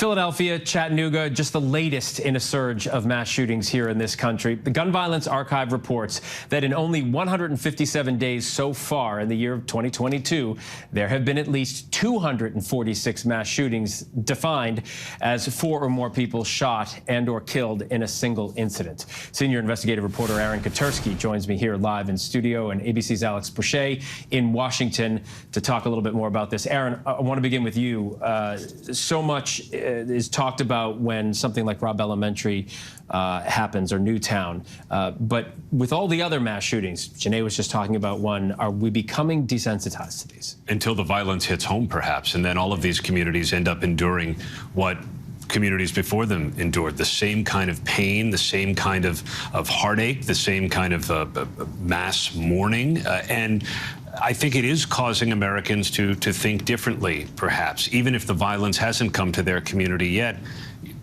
Philadelphia, Chattanooga, just the latest in a surge of mass shootings here in this country. The Gun Violence Archive reports that in only 157 days so far in the year of 2022, there have been at least 246 mass shootings defined as 4 or more people shot and or killed in a single incident. Senior investigative reporter Aaron Katersky joins me here live in studio, and ABC's Alex Boucher in Washington to talk a little bit more about this. Aaron, I want to begin with you. So much is talked about when something like Robb Elementary happens, or Newtown. But with all the other mass shootings, Janae was just talking about one, are we becoming desensitized to these? Until the violence hits home, perhaps, and then all of these communities end up enduring what communities before them endured, the same kind of pain, the same kind of heartache, the same kind of mass mourning. And I think it is causing Americans to think differently, perhaps. Even if the violence hasn't come to their community yet,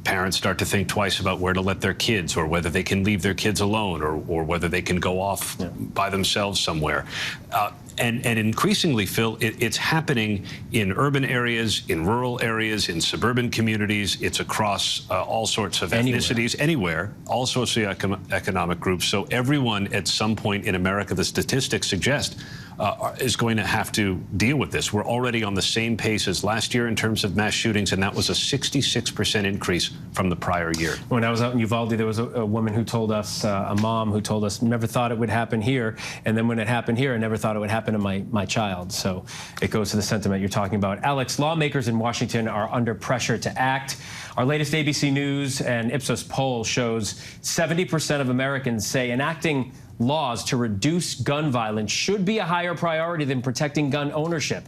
parents start to think twice about where to let their kids, or whether they can leave their kids alone, or whether they can go off by themselves somewhere. And increasingly, Phil, it's happening in urban areas, in rural areas, in suburban communities. It's across all sorts of ethnicities, anywhere, all socioeconomic groups. So everyone at some point in America, the statistics suggest, is going to have to deal with this. We're already on the same pace as last year in terms of mass shootings, and that was a 66% increase from the prior year. When I was out in Uvalde, there was a woman who told us, a mom who told us, never thought it would happen here, and then when it happened here, I never thought it would happen to my child. So it goes to the sentiment you're talking about. Alex, lawmakers in Washington are under pressure to act. Our latest ABC News and Ipsos poll shows 70% of Americans say enacting laws to reduce gun violence should be a higher priority than protecting gun ownership.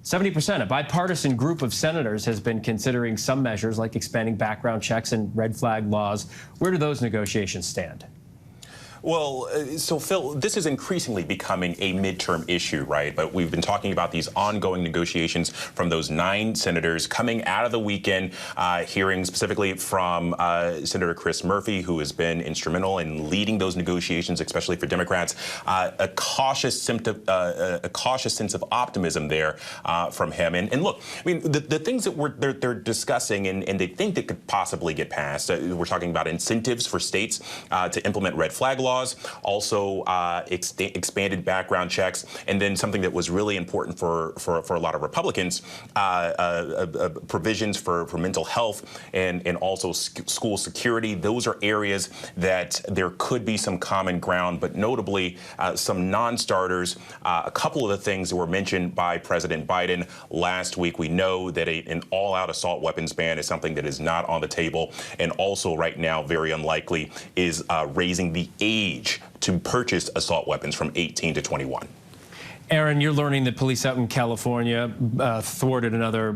70%, a bipartisan group of senators has been considering some measures like expanding background checks and red flag laws. Where do those negotiations stand? Well, so Phil, this is increasingly becoming a midterm issue, right? But we've been talking about these ongoing negotiations from those 9 senators coming out of the weekend, hearing specifically from Senator Chris Murphy, who has been instrumental in leading those negotiations, especially for Democrats. A cautious sense of optimism there from him. And look, I mean, the things that they're discussing and they think that could possibly get passed. We're talking about incentives for states to implement red flag laws. Also expanded background checks, and then something that was really important for a lot of Republicans, provisions for mental health and also school security. Those are areas that there could be some common ground, but notably some non-starters. A couple of the things that were mentioned by President Biden last week. We know that an all-out assault weapons ban is something that is not on the table, and also right now very unlikely is raising the age to purchase assault weapons from 18 to 21. Aaron, you're learning that police out in California thwarted another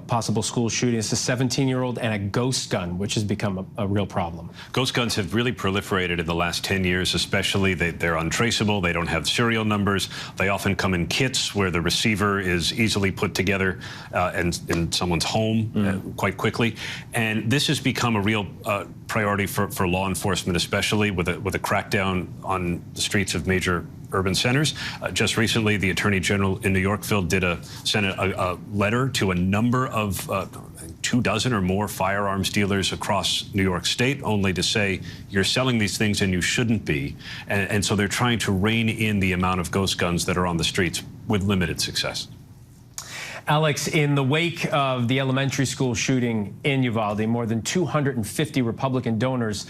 possible school shooting. It's a 17-year-old and a ghost gun, which has become a real problem. Ghost guns have really proliferated in the last 10 years, especially. They're untraceable. They don't have serial numbers. They often come in kits where the receiver is easily put together in someone's home quite quickly. And this has become a real priority for law enforcement, especially with a crackdown on the streets of major urban centers. Just recently, the Attorney General in New York, Phil, sent a letter to a number of 24 or more firearms dealers across New York State, only to say, you're selling these things and you shouldn't be. And so they're trying to rein in the amount of ghost guns that are on the streets with limited success. Alex, in the wake of the elementary school shooting in Uvalde, more than 250 Republican donors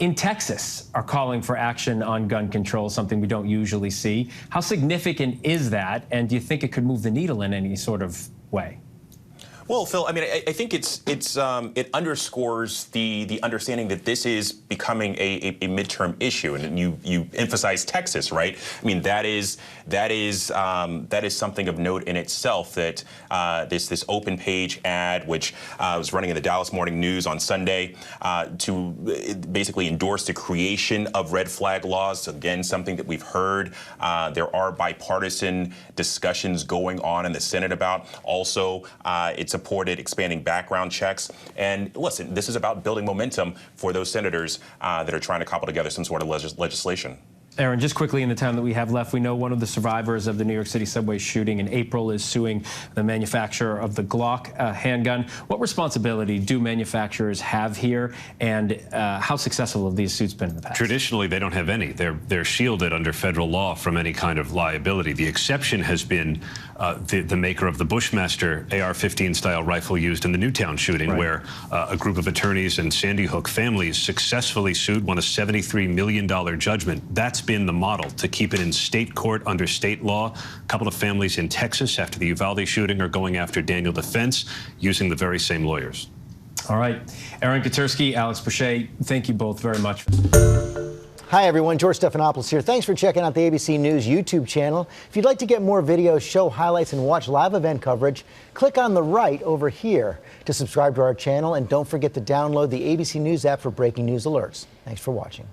in Texas are calling for action on gun control, something we don't usually see. How significant is that, and do you think it could move the needle in any sort of way? Well, Phil, I mean, I think it underscores the understanding that this is becoming a midterm issue, and you emphasize Texas, right? I mean, that is something of note in itself. That this open page ad, which was running in the Dallas Morning News on Sunday, to basically endorse the creation of red flag laws. Again, something that we've heard. There are bipartisan discussions going on in the Senate about. Also, it's supported expanding background checks. And listen, this is about building momentum for those senators that are trying to cobble together some sort of legislation. Aaron, just quickly in the time that we have left, we know one of the survivors of the New York City subway shooting in April is suing the manufacturer of the Glock handgun. What responsibility do manufacturers have here, and how successful have these suits been in the past? Traditionally, they don't have any. They're shielded under federal law from any kind of liability. The exception has been the maker of the Bushmaster AR-15 style rifle used in the Newtown shooting, right, where a group of attorneys and Sandy Hook families successfully sued, won a $73 million judgment. That's been the model, to keep it in state court under state law. A couple of families in Texas after the Uvalde shooting are going after Daniel Defense using the very same lawyers. All right. Aaron Katersky, Alex Boucher, thank you both very much. Hi, everyone. George Stephanopoulos here. Thanks for checking out the ABC News YouTube channel. If you'd like to get more videos, show highlights, and watch live event coverage, click on the right over here to subscribe to our channel. And don't forget to download the ABC News app for breaking news alerts. Thanks for watching.